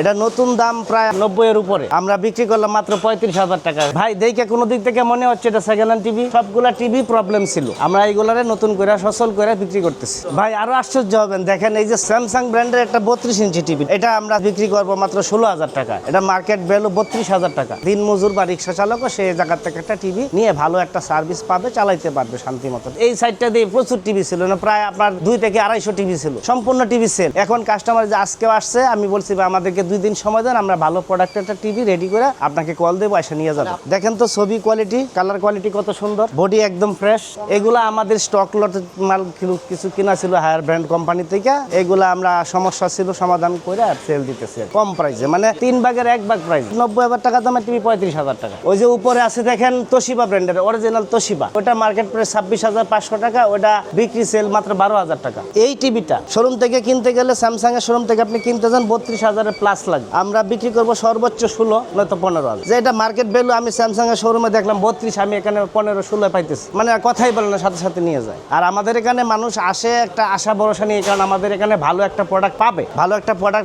এটা নতুন দাম প্রায় 90 এর উপরে, আমরা বিক্রি করলাম মাত্র 35,000 টাকা। ভাই দেখে কোনো দিক থেকে মনে হচ্ছে এটা সেকেন্ড হ্যান্ড টিভি, সবগুলা টিভি প্রবলেম ছিল, আমরা এইগুলারে নতুন করে সচল করে বিক্রি করতেছি। ভাই আরো আশ্চর্য হবেন, দেখেন এই যে স্যামসাং ব্র্যান্ডের একটা 32 ইঞ্চি টিভি, এটা আমরা বিক্রি করবো মাত্র 16,000 টাকা। এটা মার্কেট ভ্যালু 32,000 টাকা। দিন মজুর বা রিক্সা চালকও সেই জায়গার থেকে একটা টিভি নিয়ে ভালো একটা সার্ভিস পাবে, চালাইতে পারবে শান্তি মতো। এই সাইডটা দিয়ে প্রচুর টিভি ছিল না, প্রায় আপনার 2 থেকে 250 টিভি ছিল, সম্পূর্ণ টিভি সেল। এখন কাস্টমার যে আজকেও আসছে, আমি বলছি ভাই আমাদেরকে 2 দিন সময় দেন, আমরা ভালো প্রোডাক্ট একটা টিভি রেডি করে আপনাকে কল দেবো, এসে নিয়ে যাবেন। দেখেন তো ছবি কোয়ালিটি, কালার কোয়ালিটি কত সুন্দর, বডি একদম ফ্রেশ। এগুলা আমাদের স্টক লট মাল কিছু কিনা ছিল হায়ার ব্র্যান্ড কোম্পানি থেকে, এগুলা আমরা সমস্যা ছিল সমাধান করে আর সেল দিতেছি কম প্রাইসে, মানে 3 ভাগের 1 ভাগ প্রাইস। 90,000 টাকা দামের টিভি 35,000 টাকা। ওই যে উপরে আছে দেখেন তোশিবা ব্র্যান্ডের অরিজিনাল তোশিবা, ওটা মার্কেট প্রাইস 26,500 টাকা, ওটা বিক্রি সেল মাত্র 12,000 টাকা। এই টিভিটা শোরুম থেকে কিনতে গেলে স্যামসাং এর শোরুম থেকে আপনি কিনতে যান 32,000 প্লাস লাগবে, আমরা বিক্রি করবো সর্বোচ্চ 16 নয়তো 15,000। যে এটা মার্কেট ভ্যালু আমি স্যামসাং এর শোরুমে দেখলাম 32, আমি এখানে 15-16 পাইতেছি, মানে আর কথাই বলে না, সাথে সাথে নিয়ে যায়। আর আমাদের এখানে মানুষ আসে একটা আশা ভরসা নিয়ে, কারণ আমাদের এখানে ভালো একটা প্রোডাক্ট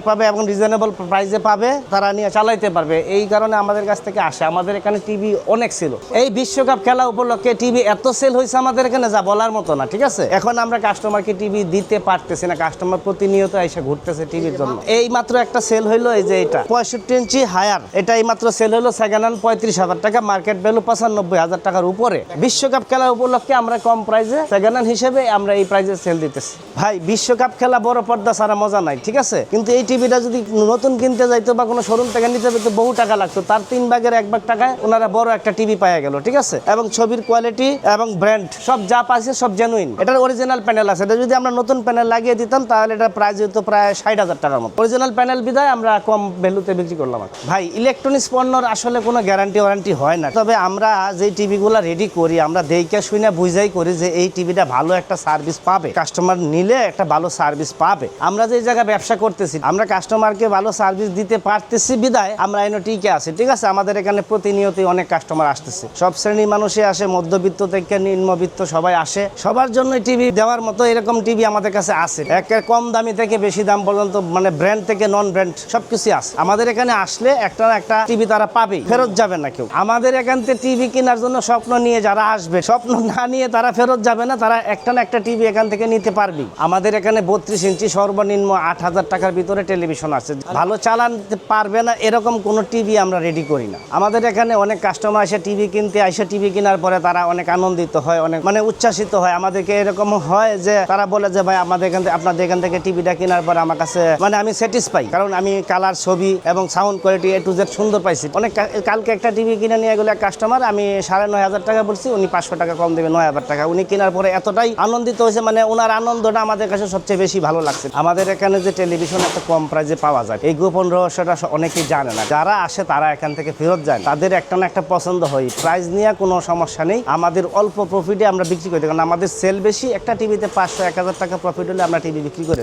পাবে, এবং রিজনেবল প্রাইসে পাবে, তারা নিয়ে চালাইতে পারবে। এই কারণে আমাদের কাছ থেকে আসে। আমাদের এখানে টিভি অনেক ছিল, এই বিশ্বকাপ খেলা উপলক্ষে টিভি এত সেল হয়েছে আমাদের এখানে যা বলার মতো না, ঠিক আছে। এখন আমরা কাস্টমারকে টিভি দিতে পারতেছি না, কাস্টমার প্রতিনিয়ত এসে ঘুরতেছে টিভির জন্য। এই মাত্র একটা সেল হইলো, এই যে এটা 65 ইঞ্চি হায়ার, এটা এই মাত্র সেল হলো সেকেন্ড হ্যান্ড 35,000 টাকা, মার্কেট ভ্যালু 95,000 টাকার উপরে। বিশ্বকাপ খেলা উপলক্ষে আমরা কম প্রাইসে সেকেন্ড হ্যান্ড হিসেবে আমরা এই প্রাইসে সেল দিতেছি। ভাই বিশ্বকাপ খেলা বড় পর্দা ছাড়া মজা নাই, ঠিক আছে। কিন্তু এই টিভিটা যদি নতুন কিনতে যাইতো বা কোনো শোরুম থেকে নিতে যেত, বহু টাকা লাগতো, তার 3 ভাগের 1 ভাগ টাকায় ওনারা বড় একটা টিভি পাওয়া গেল, ঠিক আছে। এবং ছবির কোয়ালিটি এবং ব্র্যান্ড সব যা পাইছে সব জেনুইন। এটার অরিজিনাল প্যানেল আছে, এটা যদি আমরা নতুন প্যানেল লাগিয়ে দিতাম তাহলে এটা প্রাইস হতো প্রায় 60,000 টাকার মতো। অরিজিনাল প্যানেল বিদায় আমরা কম ভ্যালুতে বিক্রি করলাম। ভাই ইলেকট্রনিক্স পণ্যর আসলে কোনো গ্যারান্টি ওয়ারেন্টি হয় না, তবে আমরা যে টিভিগুলো রেডি করি, আমরা দেখে শুনে বুঝাই করি যে এই টিভিটা ভালো একটা সার্ভিস পাবে, কাস্টমার নিলে একটা ভালো সার্ভিস পাবে। আমরা যে জায়গায় ব্যবসা করতেছি, আমরা কাস্টমারকে ভালো সার্ভিস দিতে পারতেছি বিদায় আমরা এনে টিকে আছি, ঠিক আছে। আমাদের এখানে প্রতিনিয়তই অনেক কাস্টমার আসতেছে, সব শ্রেণীর মানুষই আসে, মধ্যবিত্ত থেকে নিম্নবিত্ত সবাই আসে, সবার জন্য টিভি দেওয়ার মতো এরকম টিভি আমাদের কাছে আছে, একের কম দামি থেকে বেশি দাম পর্যন্ত, মানে ব্র্যান্ড থেকে নন ব্র্যান্ড সবকিছু আছে। আমাদের এখানে আসলে একটা না একটা টিভি তারা পাবেই, ফেরত যাবে না কেউ। আমাদের এখান থেকে টিভি কেনার জন্য স্বপ্ন নিয়ে যারা আসবে, স্বপ্ন না নিয়ে তারা ফেরত যাবে না, তারা একটা না একটা টিভি এখান থেকে নিতে পারবে। আমাদের এখানে 32 ইঞ্চি সর্বনিম্ন 8,000 টাকার ভিতরে টেলিভিশন আছে, ভালো চালাতে পারবে না এরকম কোনো টিভি আমরা রেডি করি না। আমাদের এখানে অনেক কাস্টমার এসে টিভি কিনতে আসে, টিভি কেনার পরে তারা অনেক আনন্দিত হয়, অনেক মানে উচ্ছ্বাসিত হয়। আমাদেরকে এরকম হয় যে তারা বলে যে ভাই আমাদের এখান থেকে, আপনাদের এখান থেকে টিভিটা কেনার পরে আমার কাছে মানে আমি স্যাটিসফাই, কারণ আমি কালার, ছবি এবং sound quality A to Z সুন্দর পাইছি। অনেক কালকে একটা টিভি কিনে নিয়ে গেলে এক কাস্টমার, আমি 9,500 টাকা বলছি, উনি 500 টাকা কম দেবে, 9,000 টাকা। উনি কেনার পরে এতটাই আনন্দিত হয়েছে, মানে ওনার আনন্দটা আমাদের কাছে সবচেয়ে বেশি ভালো লাগছে। আমাদের এখানে যে টেলিভিশন এত কম প্রাইসে পাওয়া যায়, এই গোপন রহস্যটা অনেকেই জানে না। যারা আসে তারা এখান থেকে ফেরত যায়, তাদের একটা না একটা পছন্দ হয়। প্রাইস নিয়ে কোনো সমস্যা নেই, আমাদের অল্প প্রফিটে আমরা বিক্রি করি, কারণ আমাদের সেল বেশি। একটা টিভিতে 500-1,000 টাকা প্রফিট হলে আমরা টিভি বিক্রি করে দিই।